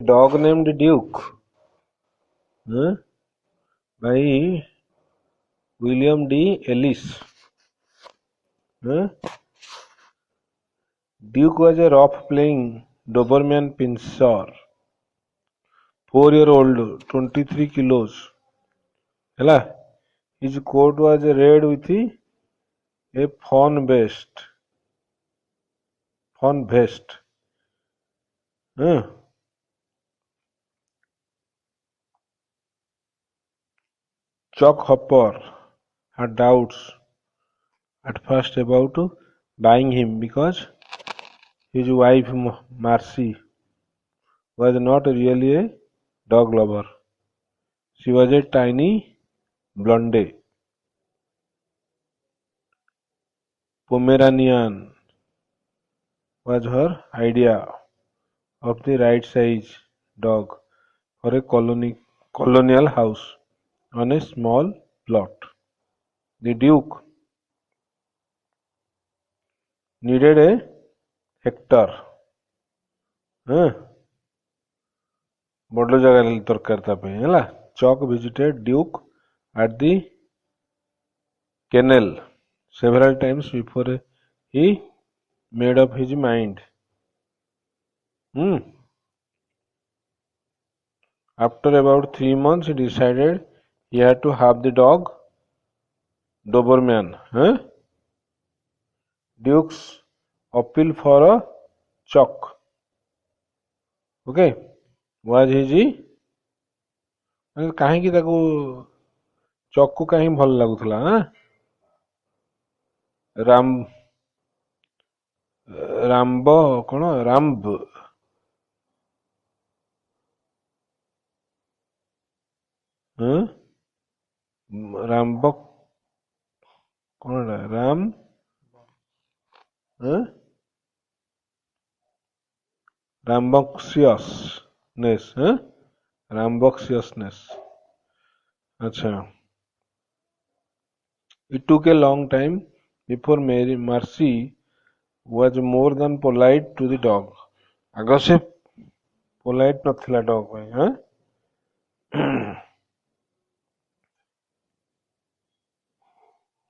dog named Duke, huh? by William D. Ellis. Huh? Duke was a rough-playing Doberman Pinscher, 4-year-old, 23 kilos. ହେଲା? His coat was red with a fawn vest. Huh? Chuck Hopper had doubts at first about buying him because his wife Marcy was not really a dog lover. She was a tiny blonde Pomeranian was her idea of the right size dog for a colonial house on a small plot. The Duke needed a Hector. Huh? ବଡ଼ ଜାଗା ଦରକାର ତା ପାଇଁ ହେଲା. Chuck visited Duke at the kennel several times before he made up his mind. After about 3 months, he decided he had to have the dog Doberman. Duke's appeal for a Chuck, okay, was his କାହିଁକି ତାକୁ ଚକୁ କାହିଁକି ଭଲ ଲାଗୁଥିଲା ରାମ୍ବ କଣ ରାମ୍ବ ରାମ୍ବ କଣ rambunctiousness. Acha. It took a long time before Marcy was more than polite to the dog. आगे से polite नथिला dog ପାଇଁ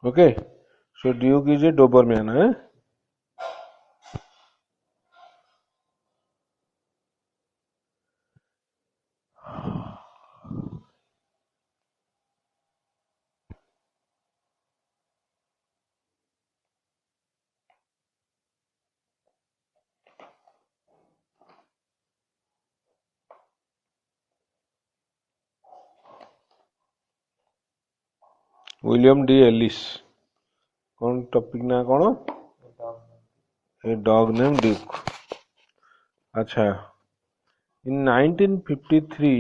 Okay, so Duke is a Doberman. William D. Ellis. कौन टॉपिक ना कौन? A dog named Duke. अच्छा. In 1953,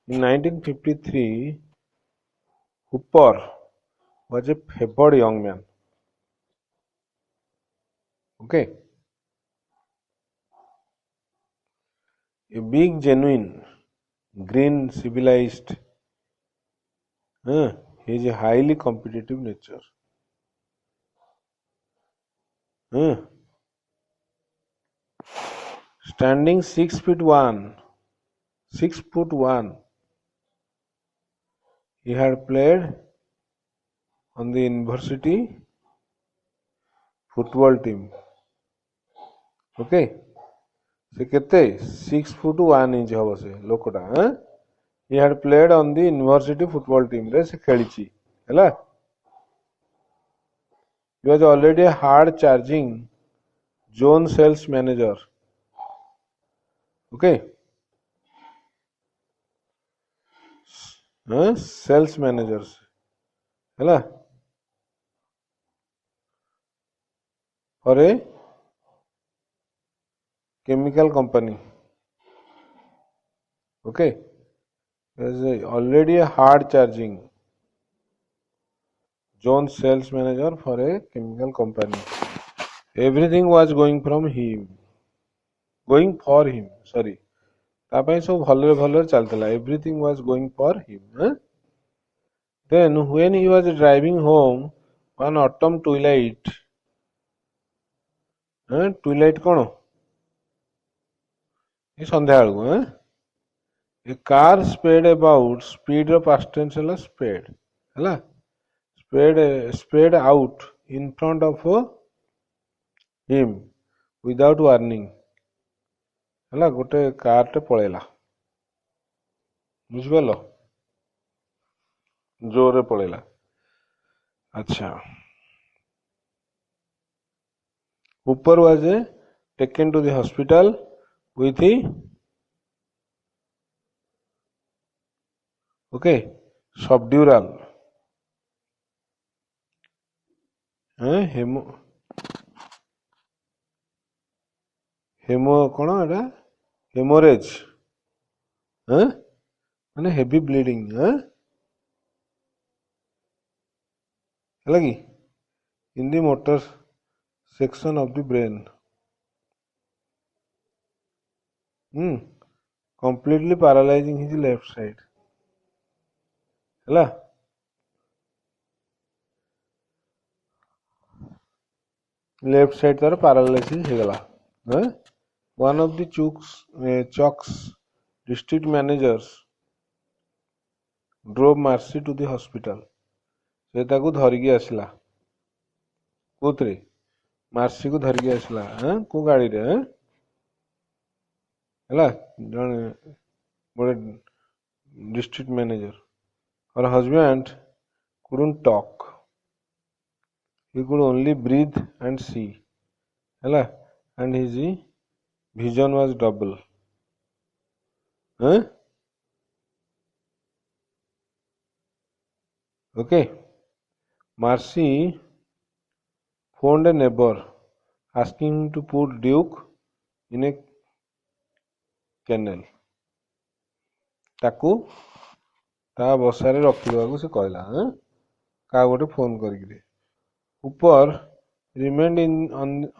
In 1953, Hooper was a favored young man. Okay. A big, genuine, green, civilized, he is a highly competitive nature. Standing 6'1", he had played on the university football team. Okay, से केते 6'1" हबो से लोकटा he had played on the university football team रे से खेलिची हैला. He was already a hard charging zone sales manager. Okay, sales managers हैला for a chemical company. Okay, is already a hard charging zone sales manager for a chemical company. Everything was going for him. Sorry. ତା ପାଇଁ ସବୁ ଭଲରେ ଭଲରେ ଚାଲିଥିଲା. Everything was going for him. Then when he was driving home one autumn twilight, twilight कौन? ये संध्या बेलू a car sped about speed past tense है स्पेड है spread out in front of him without warning है गोटे car टे पळेला बुझिपाल जोरे पळेला अच्छा ऊपर was taken to the hospital with okay subdural hemo hemo कौन एटा हेमोरेज माने हेवी ब्लीडिंग है कि in the motor section of the brain completely paralyzing his left side है लेफ्ट साइड तार पैरालाइसिस हो गला one of the Chalk's district managers drove Marcy to the hospital से ताकू धरिकी आसला कोथरे मार्सी को धरिकी आसला को गाड़ी रे है जन गोटे डिस्ट्रिक्ट मैनेजर और husband couldn't talk he could only breathe and see है and his vision was double okay Marcy phoned a neighbor asking him to put Duke in a kennel ताकू ता बसारे रखिदेवाकू से कहला का गोटे फोन करिकरी ऊपर remained in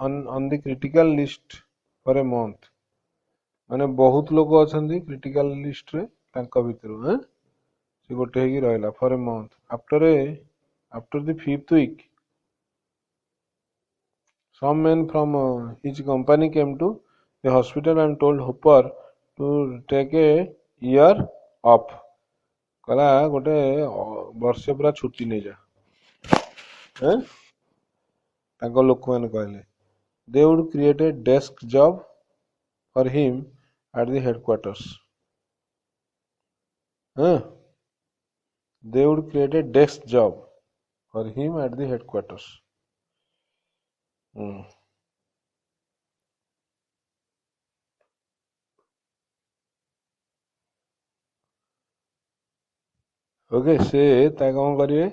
on the critical list for a month माने बहुत लोग अछंती क्रिटिकल लिस्ट रे तांका भितर से गोटे हेकी रहला for a month after the fifth week some men from his company came to the hospital and told Hooper to take a year off कहला गोटे वर्षे पूरा छुट्टी नहीं जा लोक मैंने कहले they would create a desk job for him at the headquarters they would create a desk job for him at the headquarters okay से ता कौन करिवे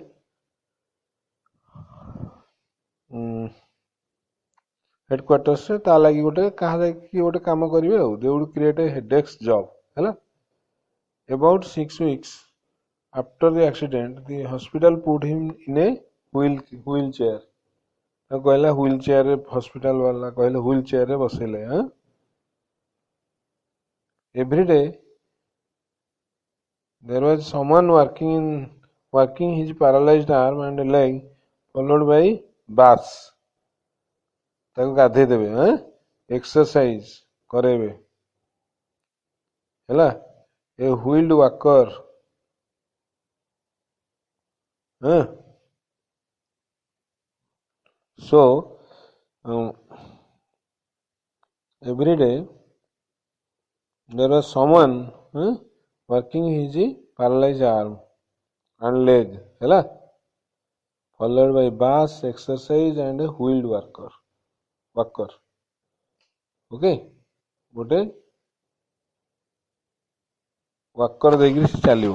हेडक्वार्टर्स से ता लगी गोटे कहा कि गोटे काम करिवे they would create a desk job है about 6 weeks after the accident the hospital put him in a wheelchair कहला व्हील चेयर हॉस्पिटल वाला कहले व्हील चेयर रे बसेले every day there was someone working his paralyzed arm and leg followed by baths ताको गाधे देबे exercise करेबे हैला a wheeled walker so every day there was someone working his paralyzed arm and leg हैला followed by baths exercise and a wheeled worker okay गोटे walker देखिए से चलो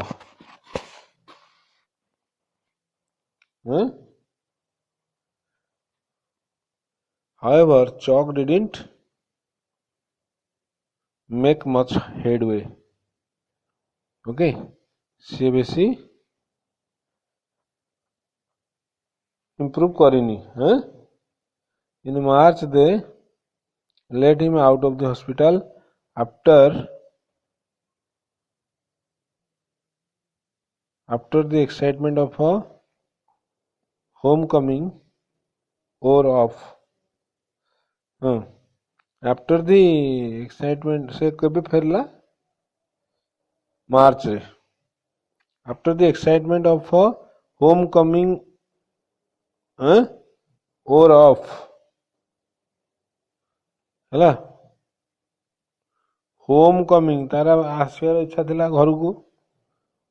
however chalk didn't make much headway okay सी बेसी improve करिनी in March they let him out of the hospital after the excitement of a homecoming wore off after the excitement से कभी फेरला मार्च रे after the excitement of homecoming wore off है homecoming तार आसबार इच्छा थिला घर को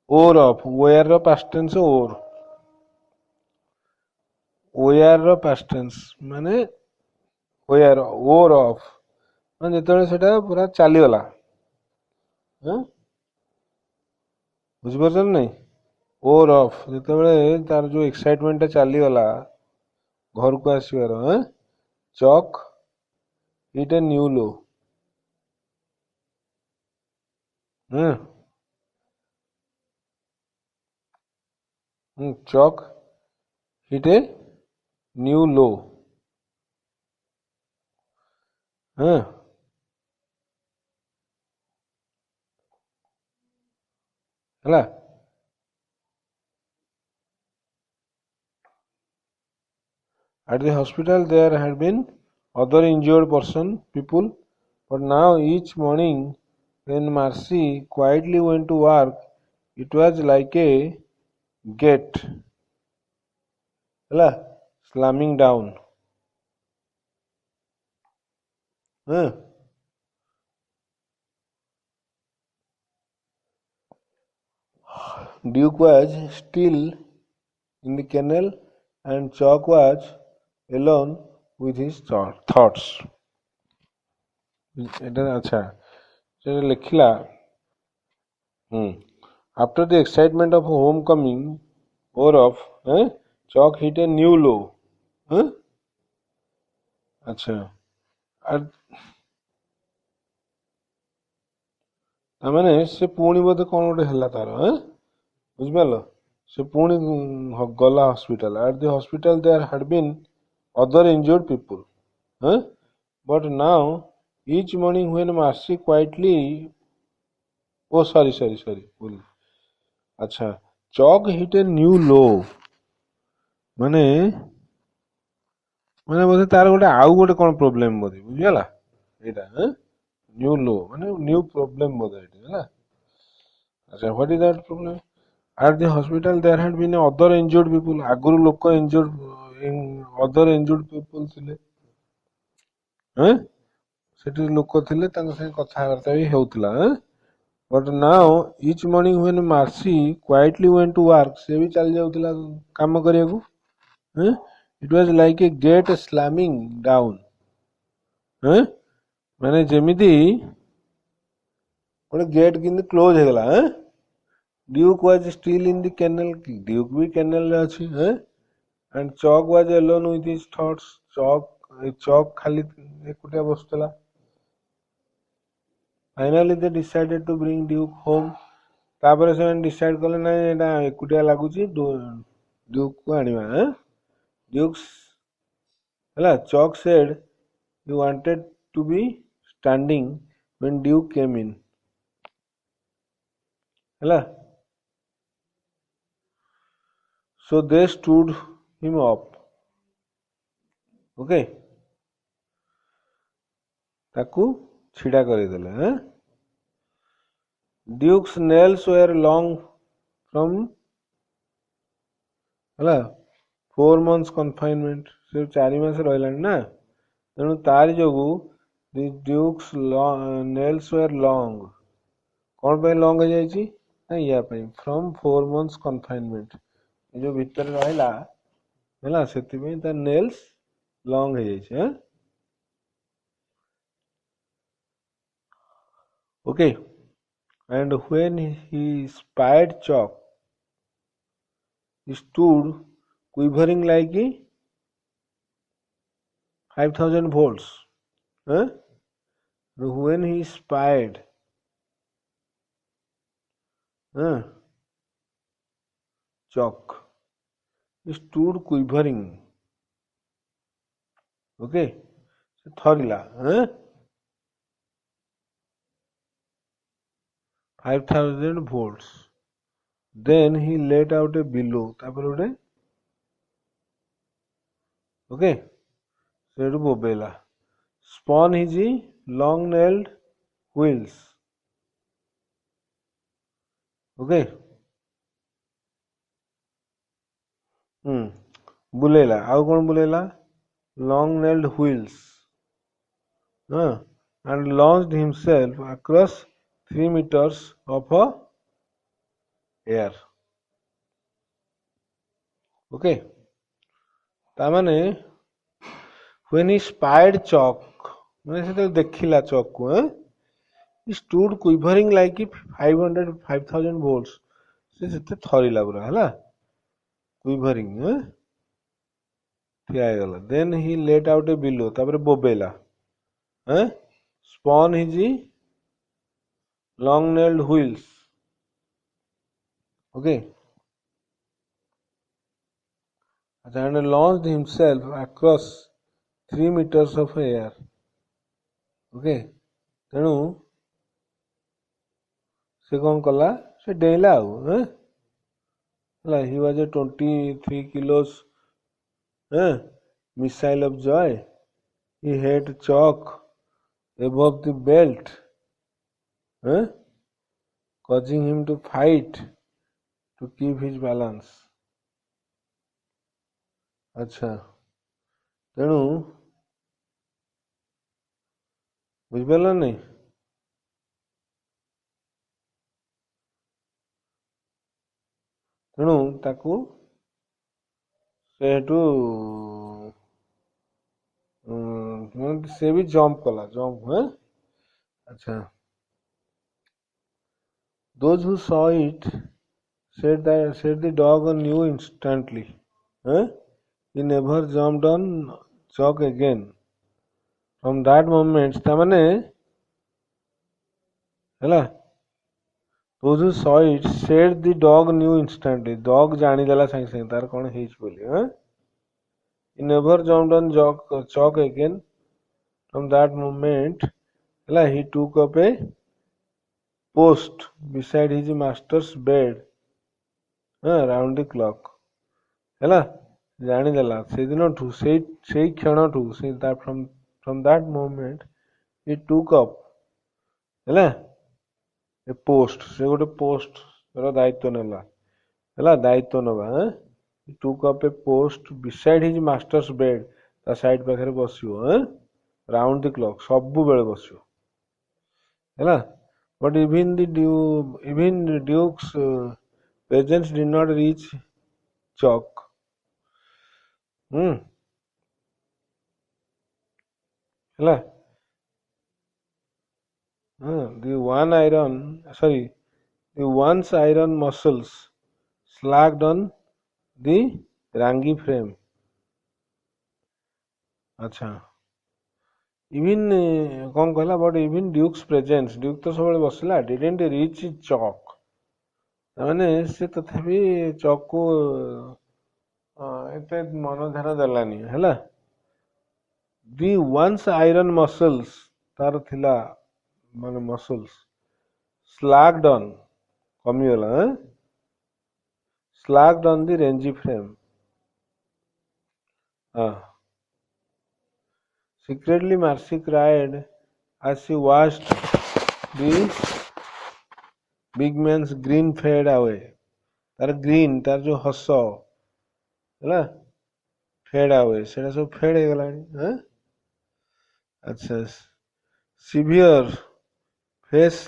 wore off wear wore past tense wore past tense माने वेयर ओर ऑफ माने जेतबेले सेटा पूरा चली गला बुझ परछन नहीं ओर ऑफ जेतबेले तार जो एक्साइटमेंट चली गला घर को आसबार Chuck it a new low Chuck hit a new low हाँ है at the hospital there had been other injured people, but now each morning when Marcy quietly went to work, it was like a gate है slamming down हाँ Duke was still in the kennel and Chalk was alone with his thoughts. এটা আচ্ছা সেটা লিখিলা after the excitement of homecoming or of Chalk hit a new low আচ্ছা আর ତାମାନେ ସେ ପୁଣି ବୋଧେ କଣ ଗୋଟେ ହେଲା ତାର ବୁଝିପାରିଲ ସେ ପୁଣି ଗଲା hospital at the hospital there had been other injured people but now each morning when Marcy quietly sorry ভুল আচ্ছা Chalk hit a new low ମାନେ ମାନେ ବୋଧେ ତାର ଗୋଟେ ଆଉ ଗୋଟେ କଣ ପ୍ରୋବ୍ଲେମ ବୋଧେ ବୁଝିଗଲା ଏଇଟା ନ୍ୟୁ लो ମାନେ ନ୍ୟୁ ପ୍ରୋବ୍ଲେମ ବୋଧେ ଏଇଟା ହେଲା ଆଚ୍ଛା what is that problem at the hospital there had been other injured people ଆଗରୁ ଲୋକ other injured people ଥିଲେ ସେଠି ଲୋକ ଥିଲେ ତାଙ୍କ ସାଙ୍ଗେ କଥାବାର୍ତ୍ତା ବି ହେଉଥିଲା but now each morning when Marcy quietly went to work ସେ ବି ଚାଲି ଯାଉଥିଲା କାମ କରିବାକୁ it was like a gate slamming down ମାନେ ଯେମିତି ଗୋଟେ ଗେଟ୍ କେମିତି କ୍ଲୋଜ ହେଇଗଲା Duke was still in the kennel Duke B kennel ରେ ଅଛି and Chalk was alone with his thoughts Chalk ଖାଲି ଏକୁଟିଆ ବସୁଥିଲା finally they decided to bring Duke home ତାପରେ ସେମାନେ decide କଲେ ନାଇଁ ଏଟା ଏକୁଟିଆ ଲାଗୁଛି Duke କୁ ଆଣିବା Duke's ହେଲା Chalk said he wanted to be standing when Duke came in ହେଲା so they stood him up okay ତାକୁ ଛିଡ଼ା କରିଦେଲେ Duke's nails were long from ହେଲା 4 months confinement ସେ 4 ମାସ ରହିଲାଣି ନା ତେଣୁ ତାରି ଯୋଗୁ the Duke's nails were long କଣ ପାଇଁ ଲଙ୍ଗ ହେଇଯାଇଛି ନା ୟା ପାଇଁ from 4 months confinement ଏ ଯୋଉ ଭିତରେ ରହିଲା ହେଲା ସେଥିପାଇଁ ତା nails long ହେଇଯାଇଛି okay and when he spied Chalk he stood quivering like 5000 volts when he spied Chalk he stood quivering okay ସେ ଥରିଲା 5000 volts then he let out a bellow ତାପରେ ଗୋଟେ okay ସେଠୁ ବୋବେଇଲା spun his long nailed wheels. Okay. बुलेला आउ कौन बुलेला long nailed wheels and launched himself across 3 meters of air. Okay. तामाने when he spied chalk मैंने से देखिला चौक को he stood quivering like 5,000 volts से थरिला पूरा है quivering ଠିଆ ହେଇଗଲା then he let out a billow ତାପରେ ବୋବେଇଲା spun his long nailed wheels. Okay. And launched himself across 3 meters of air. Okay. ତେଣୁ ସେ କଣ କଲା ସେ ଡେଇଁଲା ଆଉ ହେଲା he was a 23 kilos missile of joy. He had chalk above the belt causing him to fight to keep his balance. अच्छा ତେଣୁ ବୁଝିପାରିଲ ନାଇଁ ତେଣୁ ତାକୁ ସେଠୁ ସେ ବି ଜମ୍ପ କଲା ଜମ୍ପ अच्छा those who saw it said the dog knew instantly he never jumped on chalk again. From that moment तामाने ହେଲା those who saw it said the dog knew instantly. dog ଜାଣିଦେଲା ସାଙ୍ଗେ ସାଙ୍ଗେ ତାର କଣ ହେଇଛି ବୋଲି he never jumped on chalk again. From that moment ହେଲା he took up a post beside his master's bed round the clock ହେଲା ଜାଣିଦେଲା ସେଦିନଠୁ ସେଇ କ୍ଷଣଠୁ from that moment he took up ହେଲା ଏ ପୋଷ୍ଟ ସେ ଗୋଟେ ପୋଷ୍ଟ ର ଦାୟିତ୍ୱ ନେଲା ହେଲା ଦାୟିତ୍ୱ ନେବା he took up a post beside his master's bed ତା ସାଇଡ୍ ପାଖରେ ବସିବ round the clock ସବୁବେଳେ ବସିବ ହେଲା but even the duke's presence did not reach chalk ହେଲା the once iron muscles slacked on the rangi frame. अच्छा even कौन कहला but even duke's presence duke तो सबବେଳେ बसला didn't reach chalk माने से तथापि चौक को एते मन ध्यान देलानी हैला the once iron muscles तार थिला माने muscles slacked on कमिगला slacked on the rangy frame secretly Marcy cried as she watched the big man's grin fade away तार ग्रीन तार जो हस हैला फेड away सेटा सब फेड हो गलानी अच्छा severe face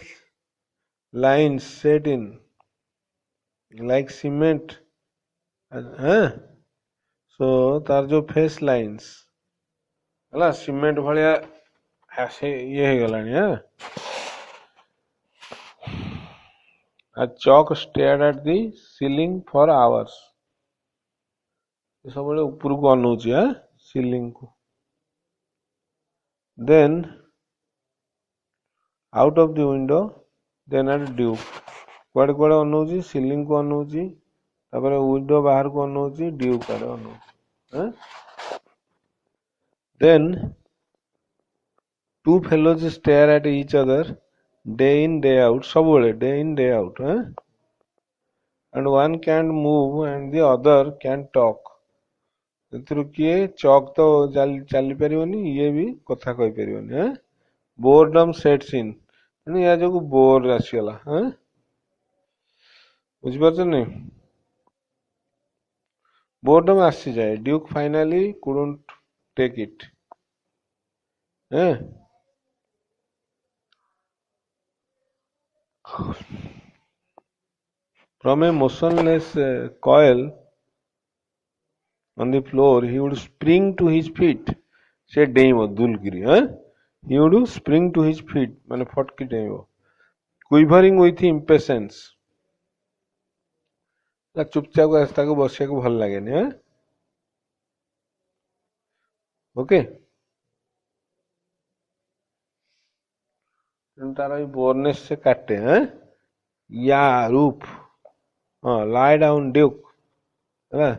lines set in like cement so तार जो face lines हैला सीमेंट भलिया ऐसे ये हो गलानी A chalk stared at the ceiling for hours. सबले ऊपर को अनौची ceiling को. Then out of the window, then at Duke. कुआडे कुआडे अनौची ceiling को अनौची तापर window बाहर को अनौची Duke are अनौची Then two fellows stare at each other day in day out सबले day in day out and one can't move and the other can't talk ଏଥିରୁ କିଏ ଚକ୍ ତ ଚାଲି ପାରିବନି, ଇଏ ବି କଥା କହିପାରିବନି। ବୋରଡମ୍ ସେଟ୍ସ ଇନ୍, ତେଣୁ ୟା ଯୋଗୁ ବୋର ଆସିଗଲା। ବୁଝିପାରୁଛନ୍ତି? ବୋରଡମ୍ ଆସିଯାଏ। Duke finally couldn't take it. From a motionless coil on the floor, he would spring to his feet. से डेइंबो दुलकिरी, he would spring to his feet, माने फटकी डेइंबो, quivering with impatience. चुपचाप आस्ता को बसिया को भल लागेनी। ओके, तार बोरनेस से काटे। या रूप, lie down Duke, है।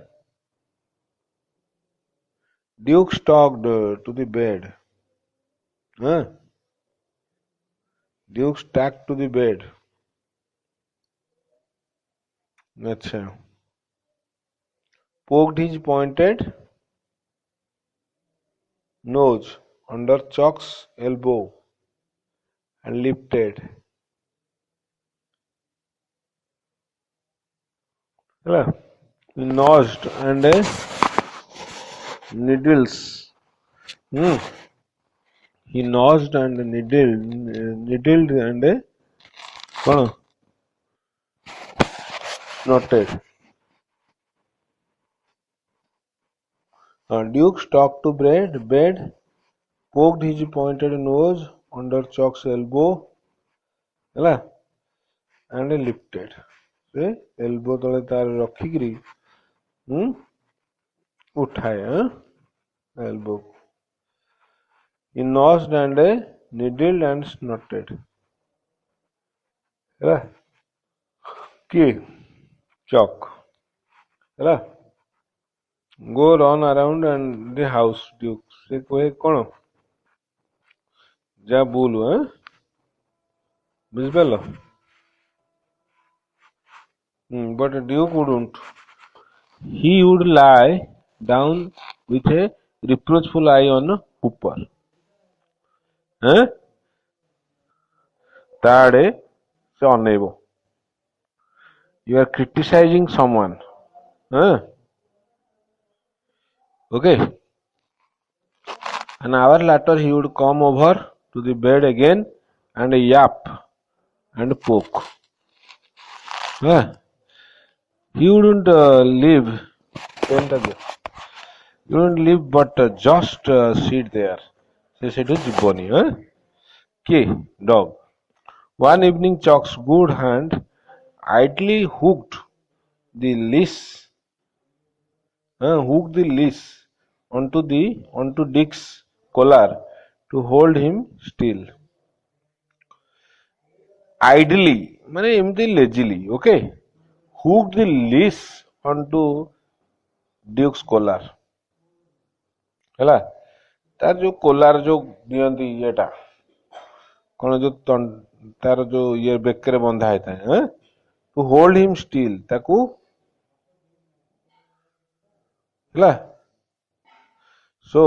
Duke stalked to the bed. Duke stacked to the bed. अच्छा, poked his pointed nose under Chalk's elbow and lifted. He nosed and needles. He nosed and needled and snorted. Duke stalked to bed, poked his pointed nose under Chalk's elbow, and lifted. से elbow तले तार रखिकरी उठाए elbow. He nosed and needled and snorted. ହେଲା କିଏ? Chalk. ହେଲା go run around and the house. Duke से कहे कौन जा bull, बुझिपाल? But Duke wouldn't. He would lie down with a reproachful eye on Hooper. ତା ଆଡେ ସେ ଅନେଇବ। You are criticizing someone. Okay. An hour later he would come over to the bed again and yap and poke. He wouldn't leave. You wouldn't leave but just sit there. ସେ ସେଠୁ ଯିବନି। କିଏ? Dog. One evening Chalk's good hand idly hooked the leash onto Dick's collar to hold him still. Idly माने एमती lazily, okay? Hooked the leash onto Duke's collar. ହେଲା तार जो कोलार जो दियंती येटा कौन जो तार जो ये बेकरे बंधा है टू होल्ड हिम स्टिल ताकू ହେଲା। So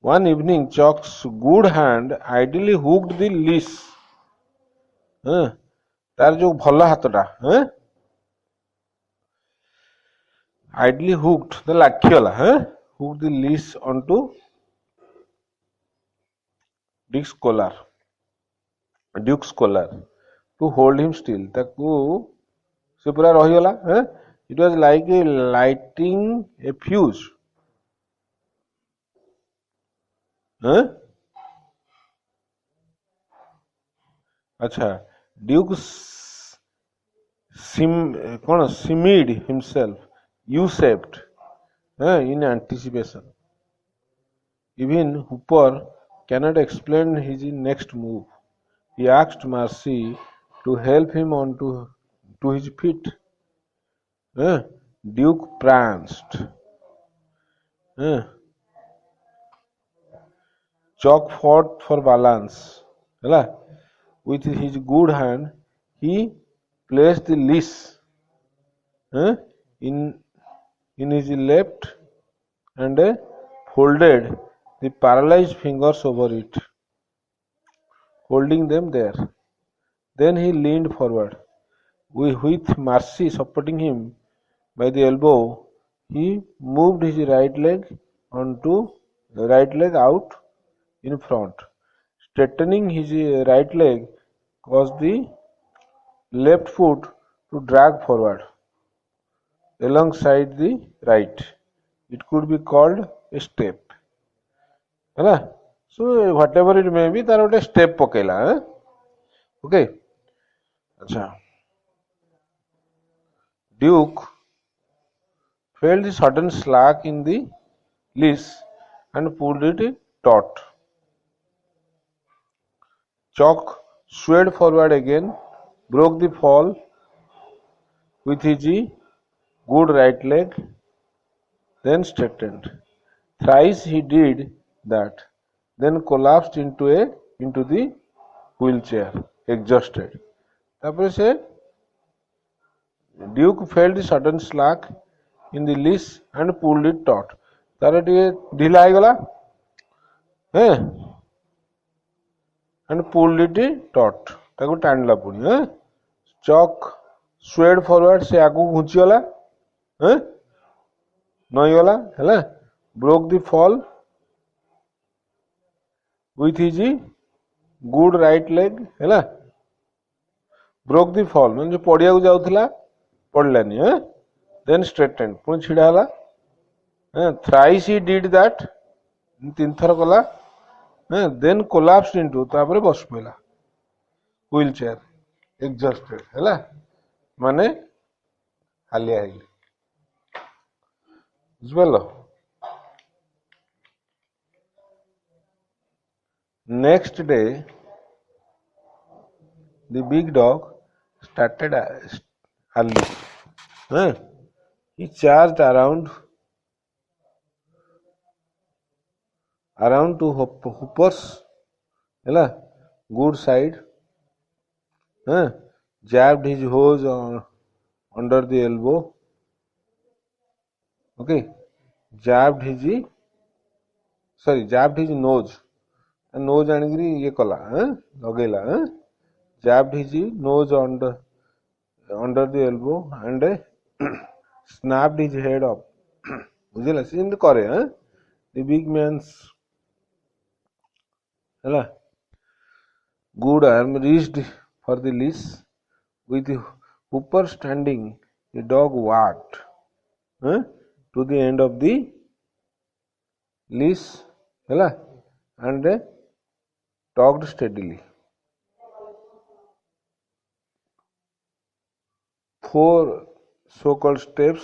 one evening Chalk's good hand idly hooked the leash, तार जो भल हाथटा idly hooked the लाखिगला hooked the leash onto Duke's collar to hold him still ताकू से पूरा रहीगला। It was like a lighting a fuse. अच्छा, Duke simmered himself U-shaped in anticipation. Even Hooper cannot explain his next move. He asked Marcy to help him onto his feet. Duke pranced. Chalk fought for balance. With his good hand, he placed the leash in his left and folded the paralyzed fingers over it, holding them there. Then he leaned forward. With Marcy supporting him by the elbow, he moved his right leg out in front. Straightening his right leg caused the left foot to drag forward alongside the right. It could be called a step. ହେଲା so whatever it may be तार गोटे step पकेला okay अच्छा Duke felt the sudden slack in the leash and pulled it taut. Chalk swayed forward again, broke the fall with his good right leg, then straightened. Thrice he did that, then collapsed into the wheelchair, exhausted. तापर से Duke felt the sudden slack in the leash and pulled it taut. तार टिके ढिला ହେଇଗଲା and pulled it taut. ताको टाणला पुणी Chalk swayed forward से आगु घुंची गला नई गला हैला broke the fall with his good right leg हैला broke the fall ମାନେ जो पड़िया को जाउथला पड़लानी then straightened पुणी छिड़ा हला thrice he did that तीन थर कला then collapsed into तापर बस पइला wheelchair exhausted हैला माने हालिया हेले बुझिपारल next day the big dog started early he charged around to Hooper's good side jabbed his hose under the elbow okay jabbed his nose आनिकरी ये कला लगेला jabbed his nose under the elbow and snapped his head up बुझिला Sindh करे the big man's हैला good arm reached for the leash with Hooper standing the dog walked to the end of the leash हैला and tugged steadily. 4 so-called steps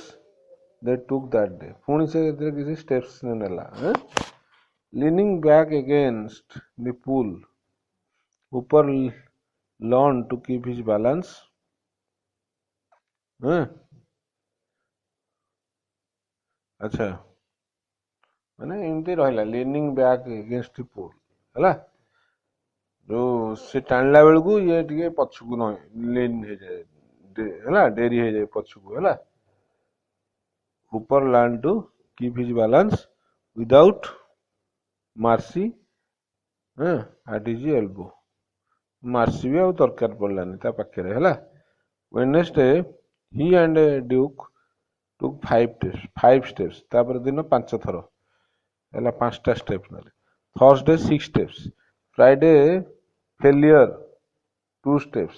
they took that day. पुणी से किसी steps नेला leaning back against the pool, Hooper learned to keep his balance. अच्छा माने एमती रहिला leaning back against the pool हैला जो से टाणला बेल को ये टिके पछकु न लीन हे जाए हैला डेरी हे जाए पछकु हैला Hooper learned to keep his balance without Marcy at his elbow. Marcy भी आउ दरकार पड़लानी ता पाखे हैला Wednesday he and Duke took 5 steps तापर दिन 5 थर हैला 5टा स्टेप्स नाले Thursday 6 steps Friday failure 2 steps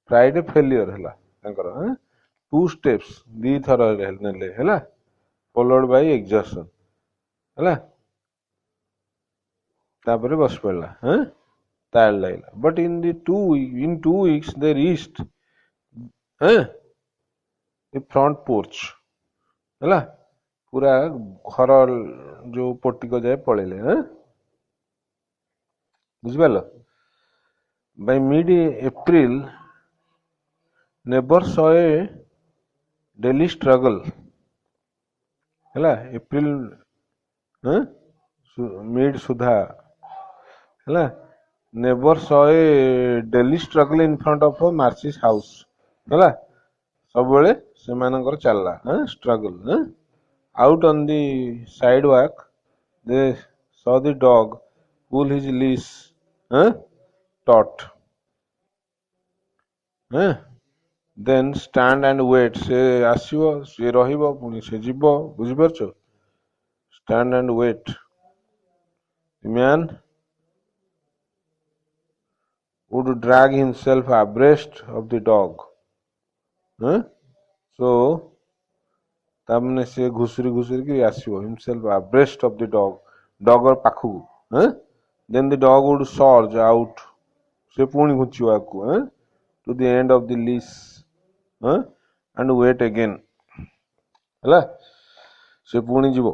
Friday failure हैला तांकर 2 steps दी थर नेले हैला followed by exhaustion हैला तापर बस पड़ला टायर लागला but in 2 weeks they reached the front porch हैला पूरा घर जो पोर्टिको जाए पळेले बुझिपारल by mid April neighbors saw a daily struggle हैला April mid सुधा हैला neighbors saw a daily struggle in front of Marcy's house हैला सब बेले से मानकर चलला struggle out on the sidewalk they saw the dog pull his leash taut then stand and wait से आसिବ से ରହିବ पुणी से ଯିବ ବୁଝିପାରୁଛ stand and wait the man would drag himself abreast of the dog so तामने से घुसरी की आसिବ himself abreast of the dog पाखକୁ then the dog would surge out से पुणी घुंचिବ आକୁ to the end of the leash and wait again ହେଲା से पुणी ଯିବ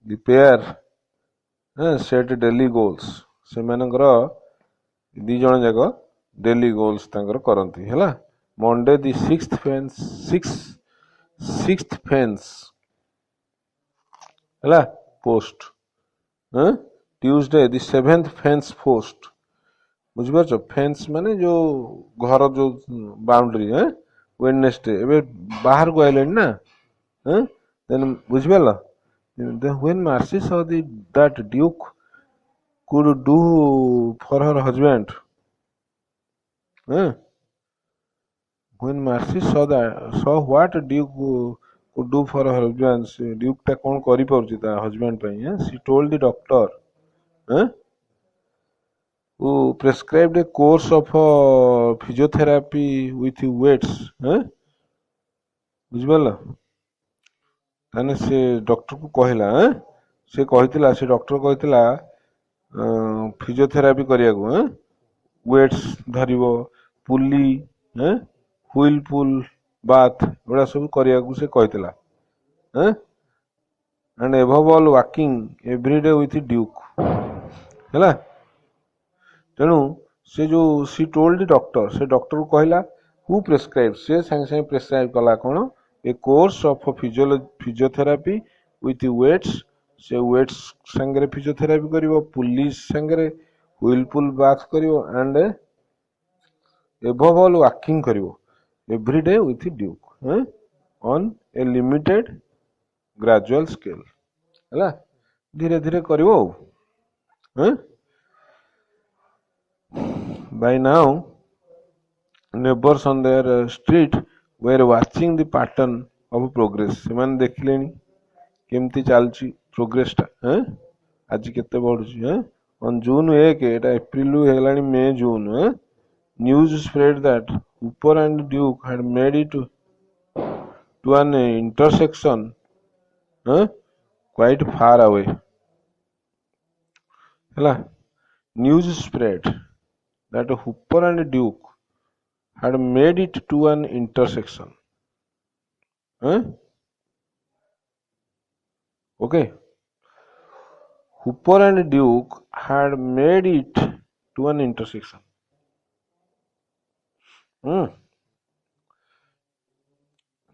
the pair set daily goals ସେମାନଙ୍କର ଦି ଜଣ ଯାକ daily goals ତାଙ୍କର କରନ୍ତି ହେଲା Monday the sixth fence ହେଲା post Tuesday the seventh fence post ବୁଝିପାରୁଛ ଫେନ୍ସ ମାନେ ଯୋଉ ଘର ଯୋଉ ବାଉଣ୍ଡ୍ରି ୱେଡନେସଡେ ଏବେ ବାହାରକୁ ଆଇଲେଣି ନା ଦେନ୍ ବୁଝିପାରିଲ when Marcy saw that Duke could do for her husband when Marcy saw what Duke could do for her husband Duke ଟା କଣ କରିପାରୁଛି ତା husband ପାଇଁ she told the doctor who prescribed a course of physiotherapy with weights ବୁଝିପାରିଲ ତାହେଲେ ସେ ଡକ୍ଟରକୁ କହିଲା ସେ କହିଥିଲା ସେ ଡକ୍ଟର କହିଥିଲା ଫିଜିଓଥେରାପି କରିବାକୁ ୱେଟ୍ସ ଧରିବ ପୁଲି ହୁଇଲ୍ ପୁଲ୍ ବାଥ୍ ଏଗୁଡ଼ା ସବୁ କରିବାକୁ ସେ କହିଥିଲା and above all walking every day with Duke ହେଲା ତେଣୁ ସେ ଯୋଉ ସି ଟୋଲ୍ଡ ଡକ୍ଟର ସେ ଡକ୍ଟରକୁ କହିଲା ହୁ ପ୍ରେସ୍କ୍ରାଇବ୍ ସେ ସାଙ୍ଗେ ସାଙ୍ଗେ ପ୍ରେସ୍କ୍ରାଇବ୍ କଲା କ'ଣ a course of physiotherapy with weights ସେ ୱେଟ୍ସ ସାଙ୍ଗରେ ଫିଜିଓଥେରାପି କରିବ ପୁଲିସ ସାଙ୍ଗରେ ହୁଇଲ୍ ପୁଲ୍ ବାଥ୍ କରିବ ଆଣ୍ଡ ଏଭଭ୍ ଅଲ୍ ୱାକିଂ କରିବ every day with Duke on a limited gradual scale ହେଲା ଧୀରେ ଧୀରେ କରିବ ଆଉ By now, neighbors on their street were watching the pattern of progress. ସେମାନେ ଦେଖିଲେଣି କେମିତି ଚାଲିଛି ପ୍ରୋଗ୍ରେସ ଟା ଆଜି କେତେ ବଢୁଛି on June 1 ଏଟା ଏପ୍ରିଲ ହେଇଗଲାଣି May June news spread that Hooper and Duke had made it to an intersection quite far away ହେଲା news spread that Hooper and Duke had made it to an intersection. Okay. Hooper and Duke had made it to an intersection.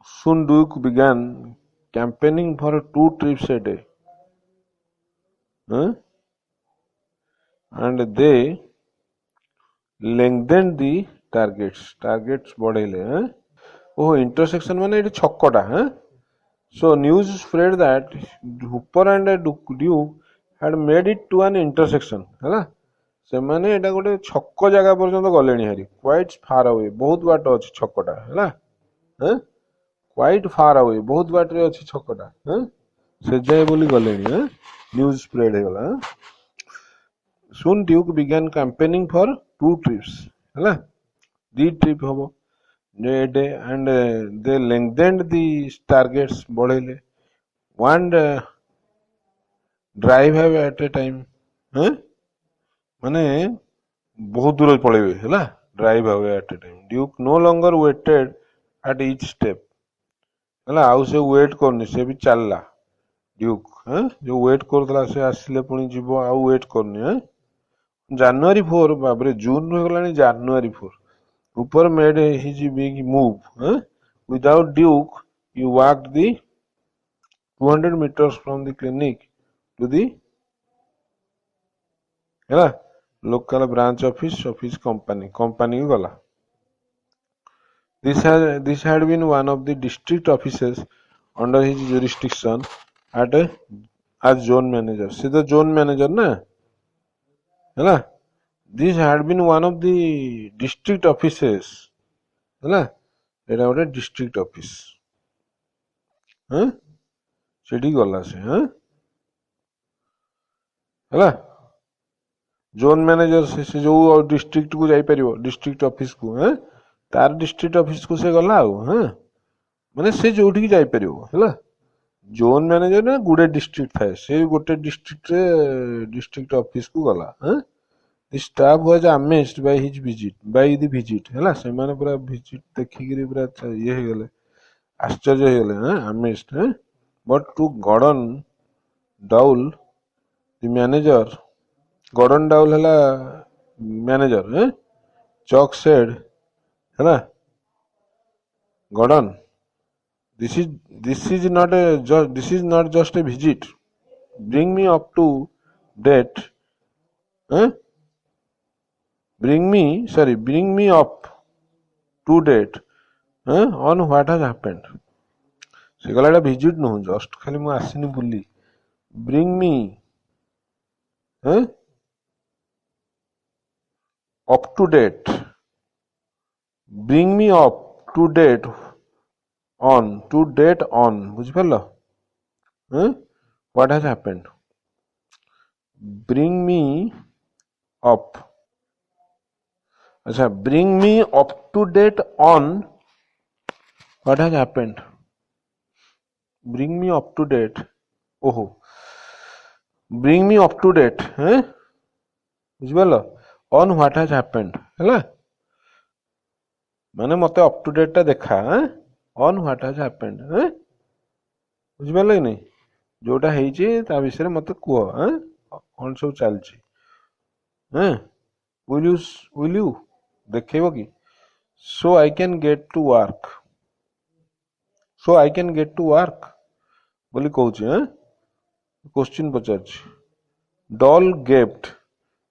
Soon Duke began campaigning for 2 trips a day. And they lengthened the targets बढ़ेले intersection माने ये छक्कटा so news spread that Hooper and Duke had made it to an intersection हैला से माने एटा गोटे छक्क जगह पर्यंत गलेनी हारी quite far away बहुत बाट अछि छक्कटा हैला quite far away बहुत बाट रे अछि छक्कटा से जाय बोली गलेनी news spread हे गला Soon Duke began campaigning for 2 trips. Hala? 3 trip hobo. And they lengthened the targets बढ़ेले. One drive have at a time. माने बहुत दूर पळेबे हैला drive have at a time. Duke no longer waited at each step. हैला आउ से wait करनी से भी चलला. Duke जो वेट करथला से आसिले पुणी जीवो आउ वेट करनी January 4 Babare June row Galani January 4 Hooper made his big move without Duke he walked the 200 meters from the clinic to the local branch office of his company को गला This had been one of the district offices under his jurisdiction at a, as zone manager. See the zone manager na, है This had been one of the district offices, है एटा गोटे district office. हाँ सेठी गला से हाँ है zone manager से जो डिस्ट्रिक्ट को जाई परियो डिस्ट्रिक्ट ऑफिस को हैं तार डिस्ट्रिक्ट ऑफिस को से गला हाँ माने से जोठी जाई परियो है जोन मैनेजर ना गुडे डिस्ट्रिक्ट थाए से गोटे डिस्ट्रिक्ट रे डिस्ट्रिक्ट ऑफिस को गला हाँ staff was amazed by his visit by the visit है से माने पूरा विजिट देखि गिरी पूरा ये हे गले आश्चर्य हे गले हाँ अमेज्ड हाँ but to Gordon Dowell the manager Gordon Dowell है मैनेजर हाँ चॉक सेड है Gordon this is not just a visit. Bring me up to date. Huh? Bring me up to date. Huh? On what has happened. से गला visit no just खाली मु आसिनी बुली. Bring me huh? up to date. Bring me up to date on बुझिपारल what has happened. Bring me up अच्छा bring me up to date on what has happened. Bring me up to date ओहो bring me up to date बुझिपारल on what has happened है माने मते up to date टा देखा on what has happened बुझिपारल कि नहीं जोटा हेची ता विषय मते कुह कौन सब चलची will you देखेबो कि so I can get to work बोली कहूची क्वेश्चन पचारची डॉल गेप्ट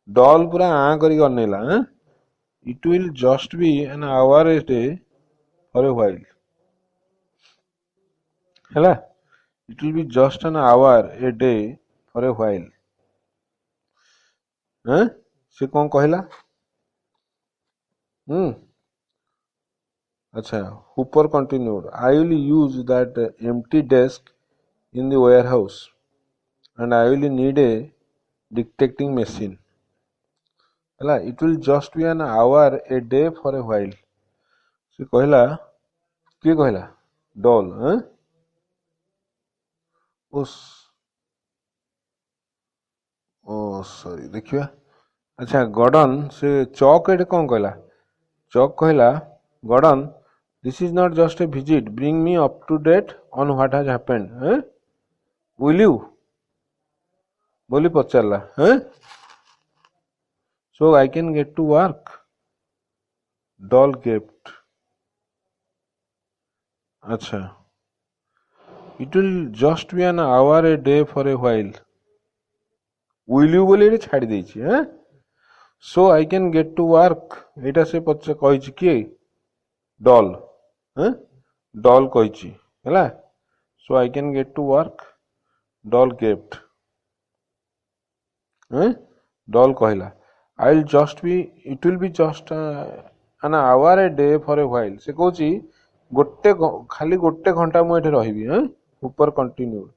डॉल पूरा आ करी अनेला it will just be an hour a day for a while है it will be just an hour a day for a while से कौन कहला अच्छा Hooper continued I will use that empty desk in the warehouse and I will need a dictating machine ହେଲା it will just be an hour a day for a while से कहला किए कहला doll उस ओ सॉरी देखिए अच्छा Gordon से चौक एटे कौन कहला चौक कहला Gordon this is not just a visit bring me up to date on what has happened will you बोली पचारला so I can get to work डॉल गेप्ट अच्छा it will just be an hour a day for a while will you बोली छाड़ी देछि so I can get to work एटा से पचा कहिछि कि डॉल डॉल कहिछि हैला so I can get to work डॉल गेप्ट डॉल कहला I will just B it will be just an hour a day for a while से कहछि गोटे खाली गोटे घंटा मु एठे रहिबी ऊपर continue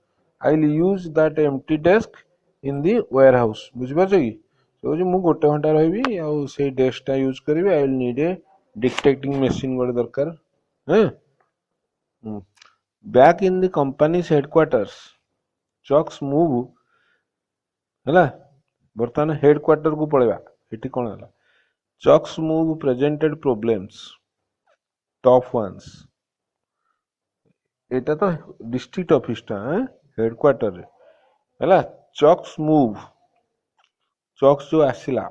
I will use that empty desk in the warehouse बुझिपारछ कि से मु गोटे घंटा रहिबी आ से डेस्क टा यूज करबी I will need a dictating machine गोटे दरकार back in the company's headquarters Chuck's move हैला बर्तमान हेडक्वार्टर को पळेबा एठी कोन हैला Chuck's move presented problems top ones एटा तो डिस्ट्रिक्ट ऑफिस टा हेडक्वार्टर रे हैला चक्स मूव चक्स जो आसिला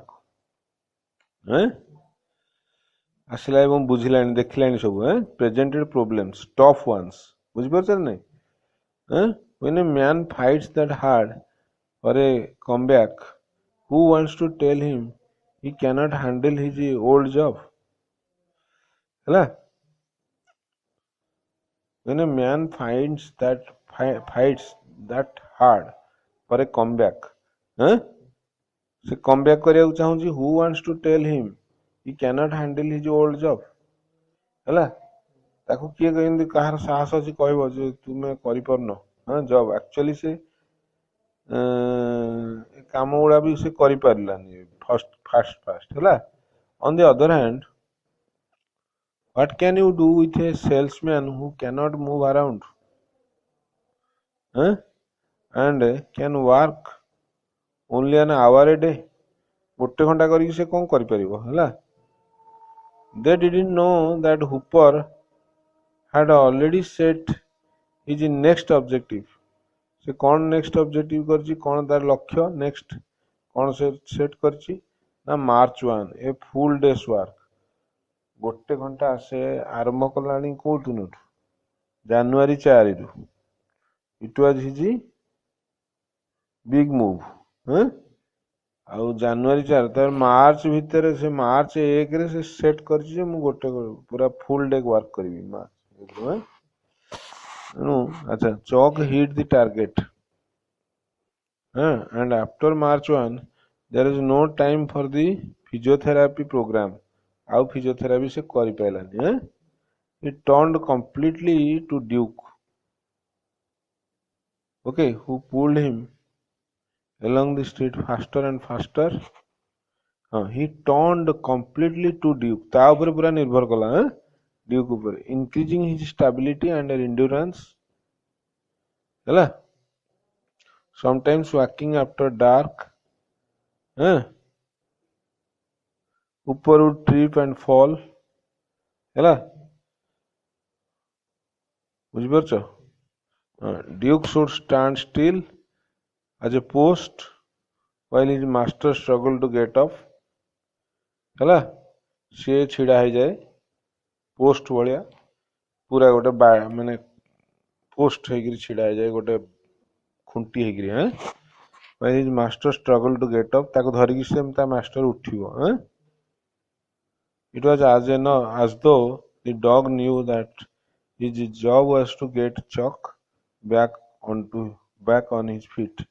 आसिला एवं बुझिलानी देखिलानी सब प्रेजेंटेड प्रॉब्लम्स टफ वंस बुझि परछ नै when a man fights that hard for a comeback who wants to tell him he cannot handle his old job हैला when a man fights that hard for a comeback, huh? ସେ comeback କରିବାକୁ ଚାହୁଁଛି, who wants to tell him he cannot handle his old job? ହେଲା, ତାକୁ କିଏ କେମିତି କାହାର ସାହସ ଅଛି କହିବ ଯେ ତୁମେ କରିପାରୁନ ହଁ ଜବ୍? ଆକ୍ଚୁଆଲି ସେ କାମ ଗୁଡା ବି ସେ କରିପାରିଲାନି ଫାଷ୍ଟ ହେଲା। On the other hand, what can you do with a salesman who cannot move around, and can work only an hour a day? ଗୋଟେ ଘଣ୍ଟା କରିକି ସେ କଣ କରିପାରିବ ହେଲା। They didn't know that Hooper had already set his next objective. ସେ କଣ next objective କରିଛି, କଣ ତାର ଲକ୍ଷ୍ୟ ନେକ୍ସଟ କଣ ସେ ସେଟ୍ କରିଛି ନା ମାର୍ଚ୍ଚ 1 ଏ ଫୁଲ ଡେସ୍ ୱାର୍କ। ଗୋଟେ ଘଣ୍ଟା ସେ ଆରମ୍ଭ କଲାଣି କୋଉ ଦିନଠୁ? ଜାନୁଆରୀ 4ରୁ। ଇଟ୍ ୱାଜ ହିଜ ବିଗ୍ ମୁଭ୍। ଆଉ ଜାନୁଆରୀ 4 ତାର ମାର୍ଚ୍ଚ ଭିତରେ, ସେ ମାର୍ଚ୍ଚ 1ରେ ସେ ସେଟ୍ କରିଛି ଯେ ମୁଁ ଗୋଟେ ପୁରା ଫୁଲ ଡେ ୱାର୍କ କରିବି ମାର୍ଚ୍ଚ। ଆଚ୍ଛା, Chalk hit the target, and after March 1 there is no time for the physiotherapy program। ଆଉ physiotherapy ସେ କରିପାରିଲାନି। He turned completely to Duke, okay, who pulled him along the street faster and faster। he turned completely to Duke, ତା ଉପରେ ପୁରା ନିର୍ଭର କଲା Duke ଉପରେ, increasing his stability and endurance ହେଲା। sometimes walking after dark, Hooper would trip and fall ହେଲା, ବୁଝିପାରୁଛ? Duke should stand still as a post while his master struggled to get up ହେଲା। ସିଏ ଛିଡ଼ା ହେଇଯାଏ ପୋଷ୍ଟ ଭଳିଆ, ପୁରା ଗୋଟେ ମାନେ ପୋଷ୍ଟ ହେଇକିରି ଛିଡ଼ା ହେଇଯାଏ, ଗୋଟେ ଖୁଣ୍ଟି ହେଇକିରି। while his master struggled to get up, ତାକୁ ଧରିକି ସେ ତା ମାଷ୍ଟର ଉଠିବ। it was as though the dog knew that his job was to get Chalk back on his feet।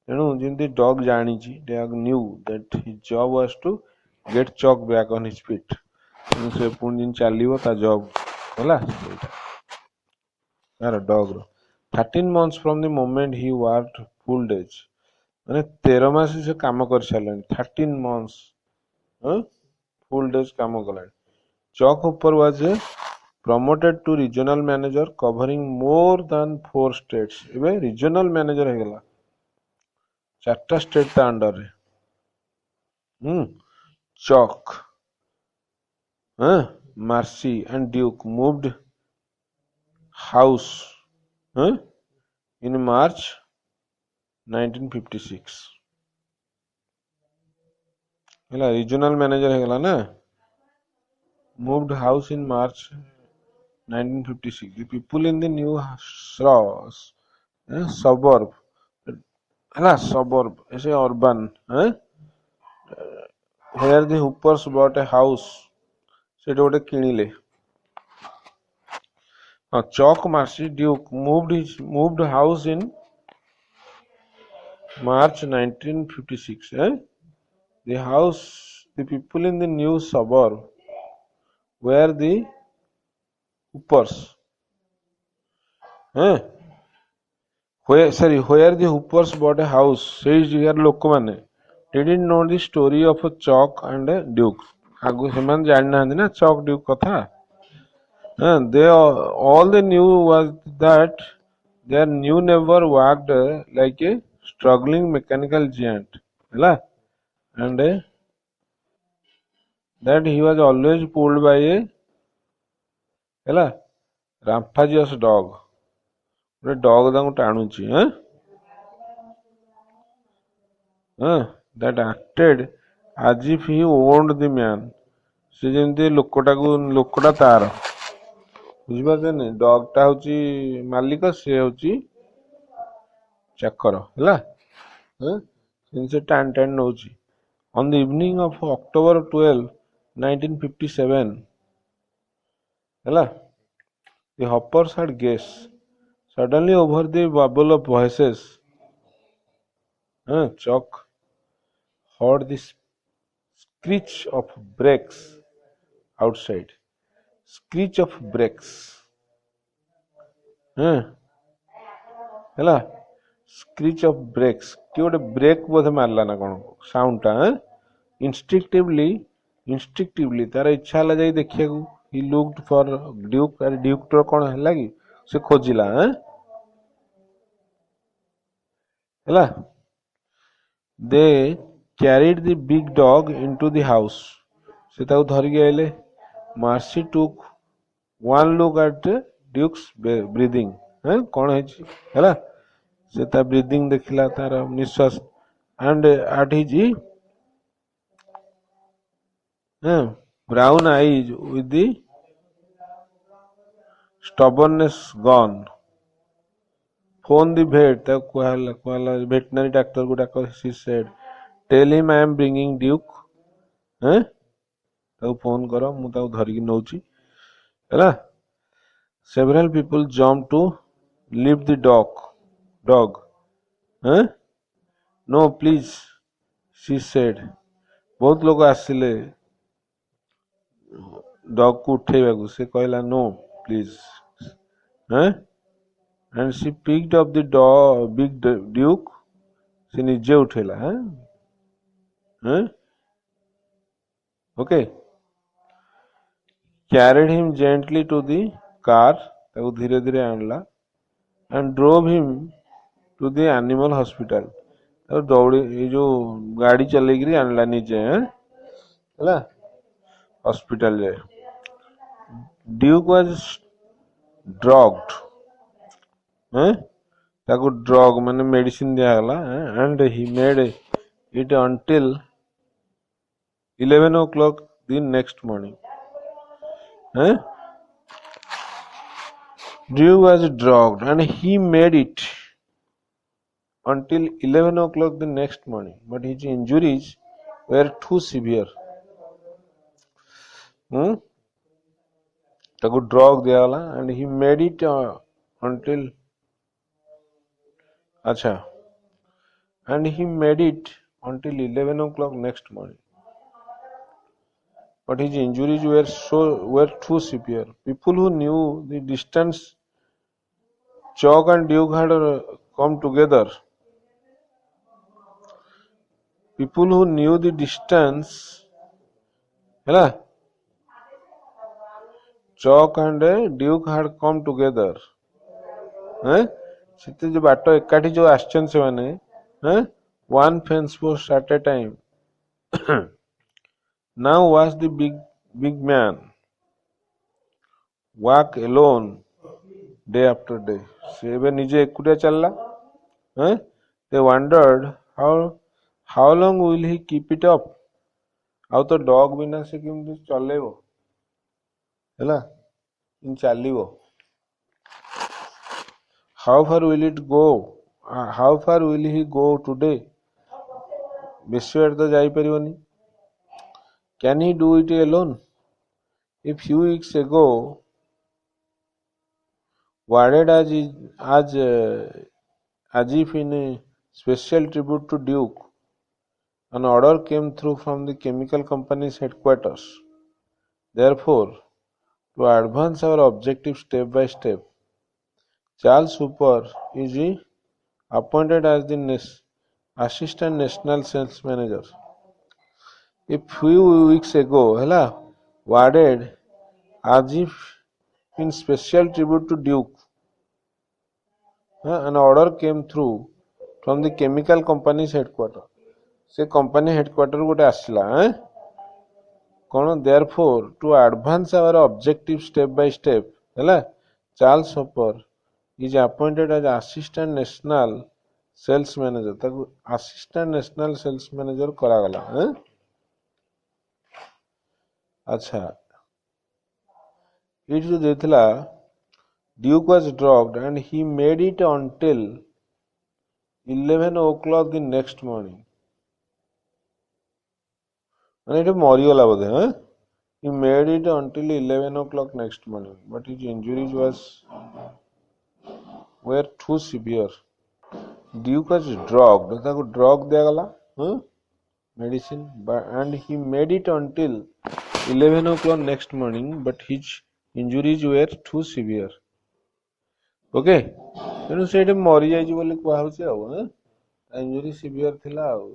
ତେଣୁ ଯେମିତି ଡଗ୍ ଜାଣିଛି, dog knew that his job was to get Chalk back on his feet। ତେଣୁ ସେ ପୁଣି ଯେମିତି ଚାଲିବ ତା job ହେଲା ସେଇଟା ତାର ଡଗ୍ ର। 13 months from the moment he worked full days, ମାନେ 13 ମାସ ସେ କାମ କରିସାରିଲାଣି। 13 months full days କାମ କଲାଣି। Chalk Hooper was promoted to regional manager covering more than 4 states। ଏବେ regional manager ହେଇଗଲା, 4ଟା ଷ୍ଟେଟ୍ ତା ଅଣ୍ଡରରେ। Chalk, Marcy and Duke moved house in March 1956 ହେଲା। ରିଜନାଲ ମ୍ୟାନେଜର ହେଇଗଲା ନା, moved house in March 1956। the people in the new suburb ହେଲା, suburb ऐसे urban where the Hoopers bought a house, ସେଠି ଗୋଟେ କିଣିଲେ। Chalk, Marcy, Duke moved house in March 1956। the people in the new suburb were the Hoopers, where the Hoopers bought a house, ସେଇ ଜାଗାର ଲୋକମାନେ didn't know the story of Chalk and Duke। ଆଗକୁ ସେମାନେ ଜାଣିନାହାନ୍ତି ନା Chalk Duke କଥା। all they knew was that their new neighbor worked like a struggling mechanical giant ହେଲା, and that he was always pulled by a ହେଲା rampagious dog। ଗୋଟେ dog ତାଙ୍କୁ ଟାଣୁଛି। that acted as if he owned the man। ସେ ଯେମିତି ଲୋକଟା ତାର, ବୁଝିପାରୁଛନ୍ତି? ଡଗଟା ହଉଛି ମାଲିକ, ସେ ହଉଛି ଚାକର ହେଲା। ସେ ଟାଣି ନଉଛି। on the evening of October 12, 1957 ହେଲା, The hoppers had guests. Suddenly, over the babble of voices, Chalk heard the screech of brakes outside. Screech of brakes. ହେଲା screech of brakes କିଏ ଗୋଟେ ବ୍ରେକ୍ ବୋଧେ ମାରିଲା ନା କଣ ସାଉଣ୍ଡ ଟା instinctively ତାର ଇଚ୍ଛା ହେଲା ଯାଇ ଦେଖିବାକୁ he looked for Duke ଆରେ Duke ର କଣ ହେଲା କି ସେ ଖୋଜିଲା ହେଲା they carried the big dog into the house ସେ ତାକୁ ଧରିକି ଆଇଲେ Marcy took one look at Duke's breathing କଣ ହେଇଛି ହେଲା ସେ ତା ବ୍ରିଦିଂ ଦେଖିଲା ତାର ନିଶ୍ୱାସ and at his brown eyes with the stubbornness gone phone the vet ତାକୁ କୁହାହେଲା veterinary doctor କୁ ଡାକ she said tell him I am bringing Duke ତାକୁ ଫୋନ କର ମୁଁ ତାକୁ ଧରିକି ନଉଛି ହେଲା several people jumped to lift the dog no please she said बहुत लोग आसिले डॉग को उठेइबाकू से कहला no please and she picked up the big Duke से निजे उठेला okay carried him gently to the car ताको धीरे धीरे आणला and drove him to the animal hospital तो दौड़ी ये जो गाड़ी चलेगी आणला नीचे ହେଲା हॉस्पिटल जाए Duke was drugged ताको ड्रग माने मेडिसिन दिया गला and he made it until 11 o'clock the next morning Duke was drugged and he made it until 11 o'clock the next morning but his injuries were too severe ताको drug दिया गला and he made it until अच्छा and he made it until 11 o'clock next morning but his injuries were too severe people who knew the distance Chalk and Duke had come together people who knew the distance ହେଲା Chalk and Duke had come together ସେତେ जो बाट एकाठी जो आछन से माने one fence post at a time now was the big man walk alone day after day से बे निजे एकुटिया चलला they wondered how long will he keep it up आउ तो डॉग बिना से केमती चलेबो हैला इन चलिबो how far will it go how far will he go today बेसी बार तो जाई परिबोनी can he do it alone a few weeks ago worded as if in a special tribute to Duke an order came through from the chemical company's headquarters therefore to advance our objective step by step Charles Hooper is appointed as the Assistant National Sales Manager. A few weeks ago, worded as if in special tribute to Duke, an order came through from the chemical company's headquarters. से company headquarters गोटे आसला कौन therefore to advance our objective step by step Charles Hooper is appointed as Assistant National Sales Manager ताको Assistant National Sales Manager करा गला अच्छा ये जो देथिला Duke was drugged and he made it until 11 o'clock the next morning माने ये मरिगला बोधे He made it until 11 o'clock next morning, but his injuries were too severe. Duke was drugged. ତାକୁ drug ଦିଆଗଲା medicine, and he made it until 11 o'clock next morning, but his injuries were too severe. Okay, ତେଣୁ ସେ ଏଠି ମରିଯାଇଛି ବୋଲି କୁହାହଉଛି ଆଉ injury severe ଥିଲା ଆଉ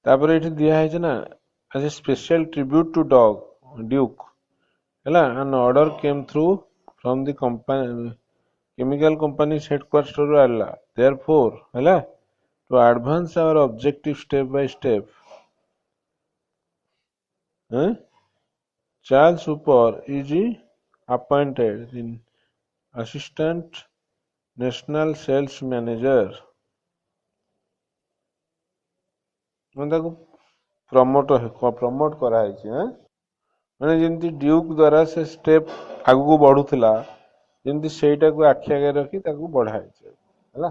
ତାପରେ ଏଠି ଦିଆ ହେଇଛି ନା as a special tribute to Duke ହେଲା, an order came through from the chemical company's headquarters ରୁ ଆଇଲା, therefore ହେଲା, to advance our objective step by step, Charles Hooper is appointed in assistant national sales manager. ତାକୁ promote କରାହେଇଛି ମାନେ ଯେମିତି Duke ଦ୍ୱାରା ସେ ଷ୍ଟେପ୍ ଆଗକୁ ବଢୁଥିଲା, ଯେମିତି ସେଇଟାକୁ ଆଖି ଆଗରେ ରଖି ତାକୁ ବଢା ହେଇଛି ହେଲା।